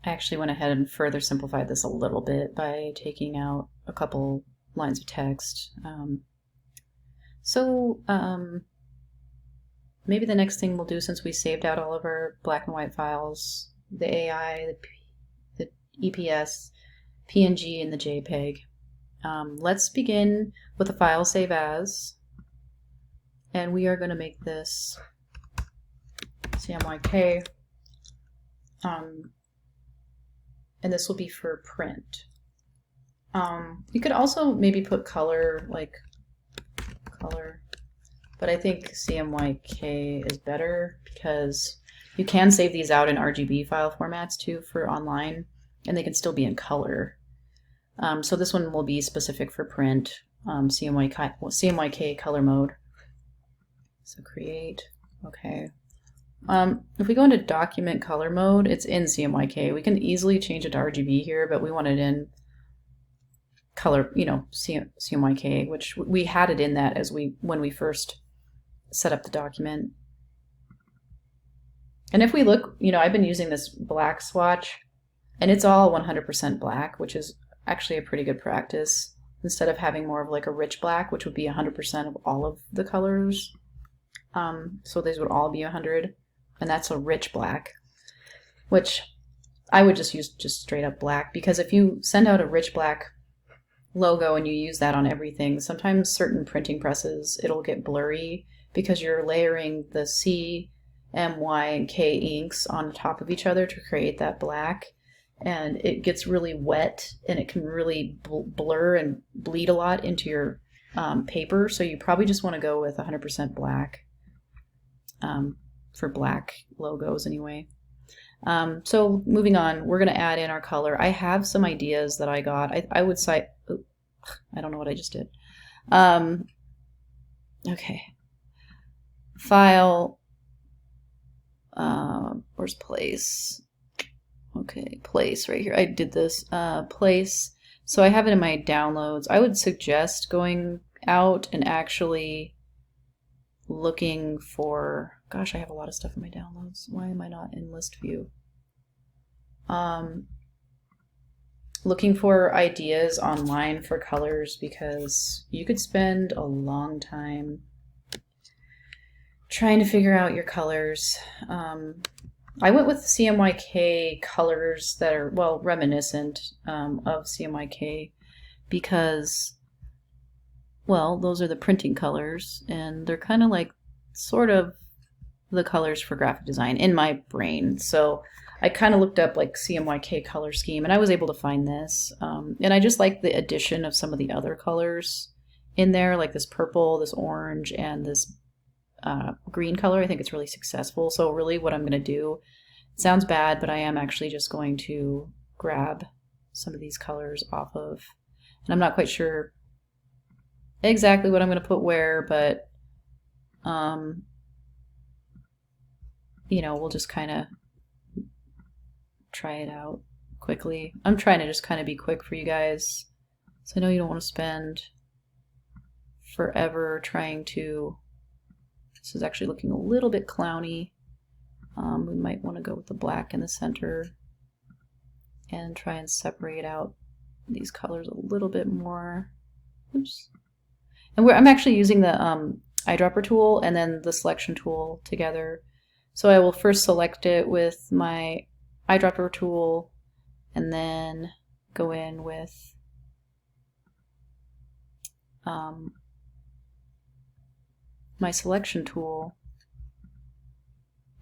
I actually went ahead and further simplified this a little bit by taking out a couple lines of text. Maybe the next thing we'll do, since we saved out all of our black and white files, the AI, the EPS, PNG, and the JPEG, let's begin with a file save as, and we are going to make this CMYK, and this will be for print. You could also maybe put color, like color, but I think CMYK is better because you can save these out in RGB file formats too for online, and they can still be in color. So this one will be specific for print, CMYK color mode. So create, okay. If we go into document color mode, it's in CMYK. We can easily change it to RGB here, but we want it in color, CMYK, which we had it in that when we first set up the document. And if we look, I've been using this black swatch, and it's all 100% black, which is actually a pretty good practice, instead of having more of like a rich black, which would be 100% of all of the colors. So these would all be 100, and that's a rich black, which I would just use just straight up black, because if you send out a rich black logo and you use that on everything, sometimes certain printing presses, it'll get blurry because you're layering the C, M, Y, and K inks on top of each other to create that black, and it gets really wet and it can really blur and bleed a lot into your paper. So you probably just want to go with 100% black for black logos anyway. So moving on, we're going to add in our color. I have some ideas that I got. I would cite, I don't know what I just did. Okay. File, where's place? Okay, place right here. I did this, place. So I have it in my downloads. I would suggest going out and actually looking for, gosh, I have a lot of stuff in my downloads. Why am I not in list view? Looking for ideas online for colors, because you could spend a long time trying to figure out your colors. I went with CMYK colors that are, well, reminiscent of CMYK because, well, those are the printing colors, and they're kind of like sort of the colors for graphic design in my brain. So I kind of looked up like CMYK color scheme, and I was able to find this. And I just like the addition of some of the other colors in there, like this purple, this orange, and this green color. I think it's really successful. So really what I'm going to do, it sounds bad, but I am actually just going to grab some of these colors off of, and I'm not quite sure exactly what I'm going to put where, but we'll just kind of try it out quickly. I'm trying to just kind of be quick for you guys, so I know you don't want to spend forever trying to. This is actually looking a little bit clowny. We might want to go with the black in the center and try and separate out these colors a little bit more. Oops. And I'm actually using the eyedropper tool and then the selection tool together. So I will first select it with my eyedropper tool and then go in with my selection tool.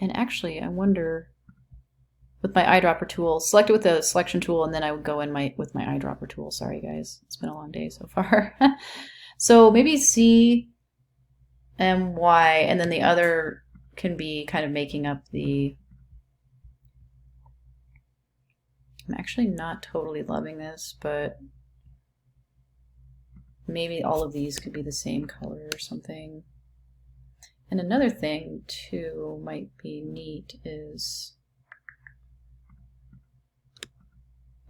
And actually, I wonder, with my eyedropper tool, select it with the selection tool, and then I would go in with my eyedropper tool. Sorry guys, it's been a long day so far. So maybe C, M, Y, and then the other can be kind of making up the... I'm actually not totally loving this, but maybe all of these could be the same color or something. And another thing too might be neat is,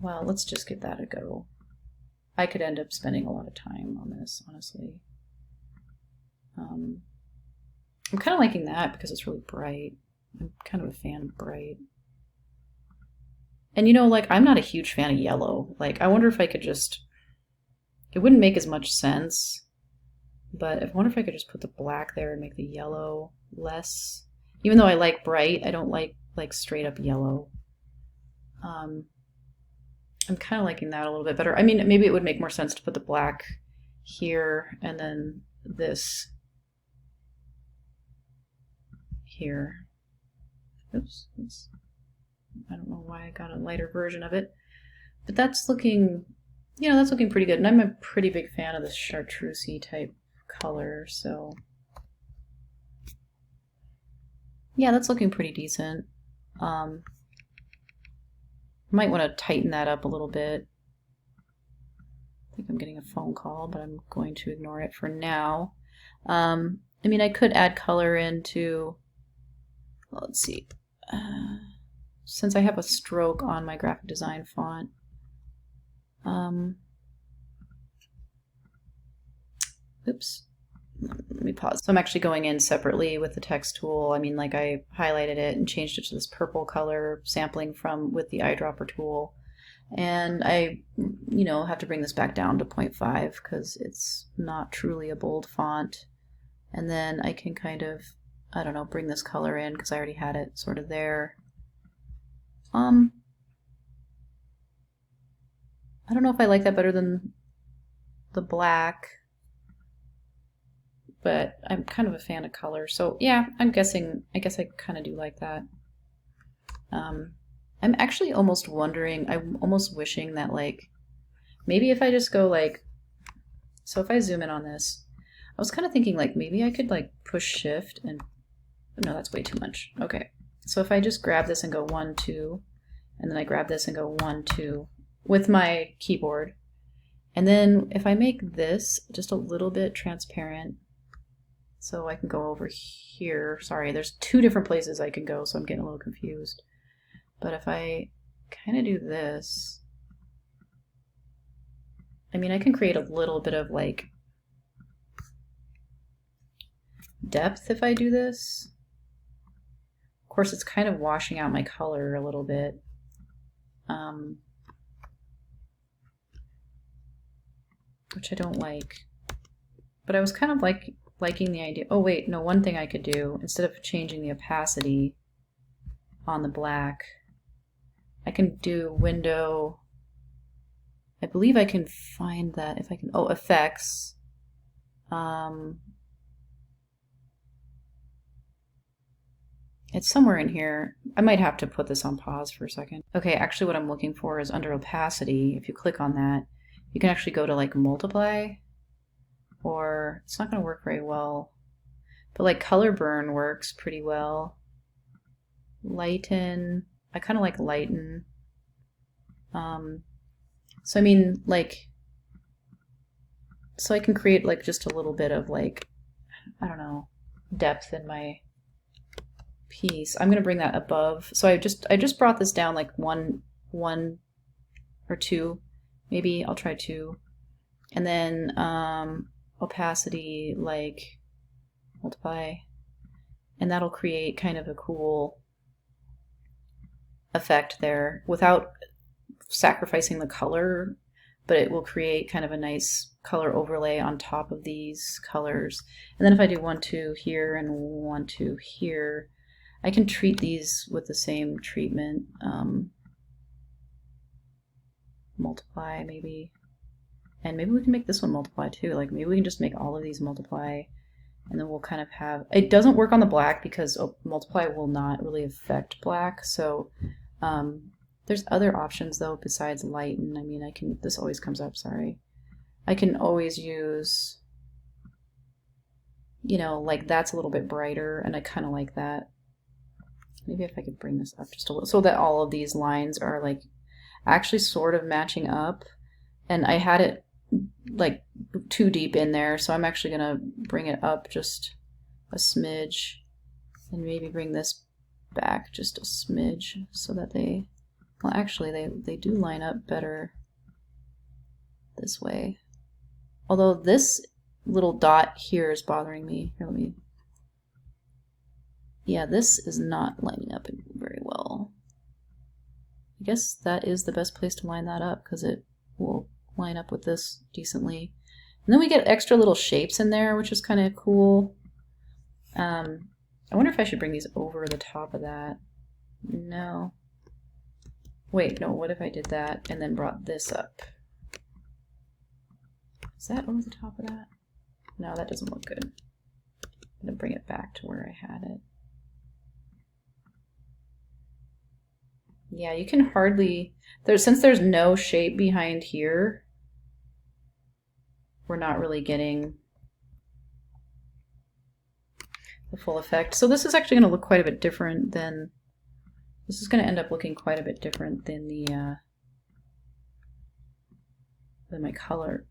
well, let's just give that a go. I could end up spending a lot of time on this, honestly. I'm kind of liking that because it's really bright. I'm kind of a fan of bright. And you know, like, I'm not a huge fan of yellow. Like, I wonder if I could just, it wouldn't make as much sense, but I wonder if I could just put the black there and make the yellow less. Even though I like bright, I don't like straight up yellow. I'm kind of liking that a little bit better. I mean, maybe it would make more sense to put the black here and then this here. Oops. I don't know why I got a lighter version of it. But that's looking, you know, that's looking pretty good. And I'm a pretty big fan of this chartreusey type color, so yeah, that's looking pretty decent. Might want to tighten that up a little bit. I think I'm getting a phone call, but I'm going to ignore it for now. I mean, I could add color into, well, let's see. Since I have a stroke on my graphic design font, oops, let me pause. So I'm actually going in separately with the text tool. I mean, like, I highlighted it and changed it to this purple color, sampling from with the eyedropper tool. And I, you know, have to bring this back down to 0.5 because it's not truly a bold font. And then I can kind of, I don't know, bring this color in because I already had it sort of there. I don't know if I like that better than the black, but I'm kind of a fan of color. So yeah, I guess I kind of do like that. I'm actually almost wondering, I'm almost wishing that, like, maybe if I just go like, so if I zoom in on this, I was kind of thinking like maybe I could like push shift and, no, that's way too much. Okay, so if I just grab this and go 1, 2, and then I grab this and go 1, 2 with my keyboard, and then if I make this just a little bit transparent, so I can go over here. Sorry, there's 2 different places I can go, so I'm getting a little confused. But if I kind of do this, I mean, I can create a little bit of like depth if I do this. Of course, it's kind of washing out my color a little bit. Which I don't like. But I was kind of liking the idea. Oh wait, no, one thing I could do, instead of changing the opacity on the black, I can do window, I believe I can find that if I can, oh, effects. It's somewhere in here. I might have to put this on pause for a second. Okay, actually what I'm looking for is under opacity. If you click on that, you can actually go to like multiply, or it's not going to work very well, but like color burn works pretty well. Lighten, I kind of like lighten. So I mean, like, so I can create like just a little bit of like, I don't know, depth in my piece. I'm going to bring that above. So I just brought this down like one or 2, maybe I'll try 2, and then opacity, like, multiply, and that'll create kind of a cool effect there without sacrificing the color, but it will create kind of a nice color overlay on top of these colors. And then if I do 1, 2 here and 1, 2 here, I can treat these with the same treatment. Multiply maybe, and maybe we can make this one multiply too. Like maybe we can just make all of these multiply, and then we'll kind of have, it doesn't work on the black because multiply will not really affect black. So there's other options though besides lighten. I mean, I can, this always comes up, sorry. I can always use, you know, like that's a little bit brighter, and I kind of like that. Maybe if I could bring this up just a little so that all of these lines are like actually sort of matching up. And I had it like too deep in there, so I'm actually gonna bring it up just a smidge and maybe bring this back just a smidge so that they, well, actually they do line up better this way. Although this little dot here is bothering me. Here, let me, yeah, this is not lining up very well. I guess that is the best place to line that up because it will line up with this decently. And then we get extra little shapes in there, which is kind of cool. I wonder if I should bring these over the top of that. No. Wait, no, what if I did that and then brought this up? Is that over the top of that? No, that doesn't look good. I'm gonna bring it back to where I had it. Yeah, you can hardly, since there's no shape behind here, we're not really getting the full effect. So this is actually going to look quite a bit different than, this is going to end up looking quite a bit different than the, than my color,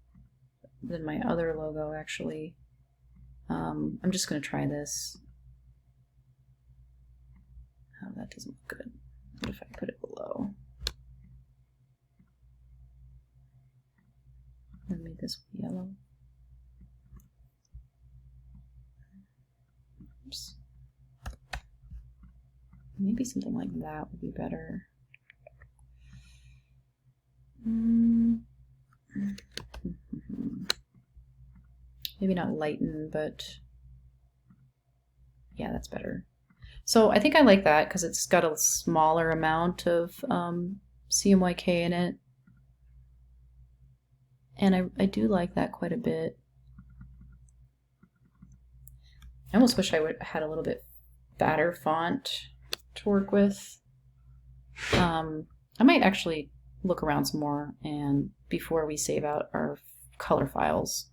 than my other logo actually. I'm just going to try this. Oh, that doesn't look good. What if I put it below? And make this yellow. Oops. Maybe something like that would be better. Maybe not lighten, but yeah, that's better. So I think I like that because it's got a smaller amount of CMYK in it. And I do like that quite a bit. I almost wish I would had a little bit fatter font to work with. I might actually look around some more and before we save out our color files